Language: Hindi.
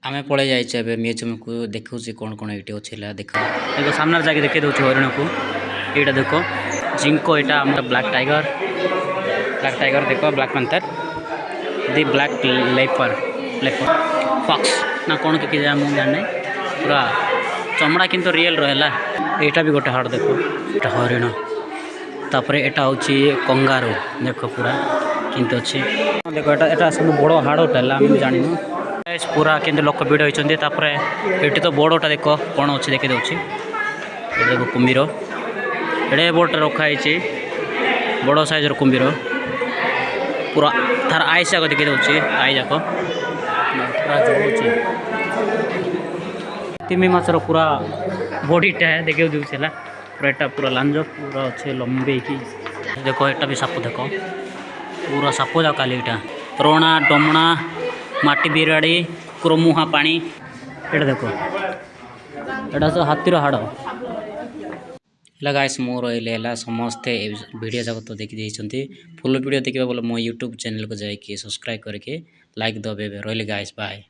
आमे पड़े जाइए ए म्यूजियम को देखु कौन ये अच्छे देखो सामने जाके देखे दूसरे हरिण को यहाँ देख जिंको यहाँ ब्लैक टाइगर देखो ब्लैक पैंथर दी ब्लैक लेपर लेपर फॉक्स ना कौन कि मुझे जाने पूरा चमड़ा किंतु रियल रहा यहाँ भी गोटे हाड़ देखो यहाँ हरिण तापर यहाँ हूँ कंगारू देख पूरा किंतु अच्छे देखो यहाँ सब बड़ हाड़टा आम जान पूरा किंतु लोक भिड़ होती ये तो बड़टा देख कौन अच्छे देखे दूसरी देखो कुम्भीर एड़े बड़टा रखाई बड़ साइजर कुम्भीर पूरा तार आई जाक देखे दूसरी आई जाक पूरा जलुची तिमी माछर पूरा बॉडीटा देखे दूसरी पूरा यहाँ पूरा लांज पूरा अच्छे लंबे की देखो यहाँ भी साप देख पूरा साप जाक काली रोणा डमणा माटी बिराड़ी क्रोमुहा पानी ये देखो यहाँ सब हाथीर हाड़ गाइस मोर रही समस्ते वीडियो जाक तो देखी देते फुल वीडियो देखा बोले मो यूट्यूब चैनल को जाकि सब्सक्राइब करके लाइक दबे रही गाइस बाय।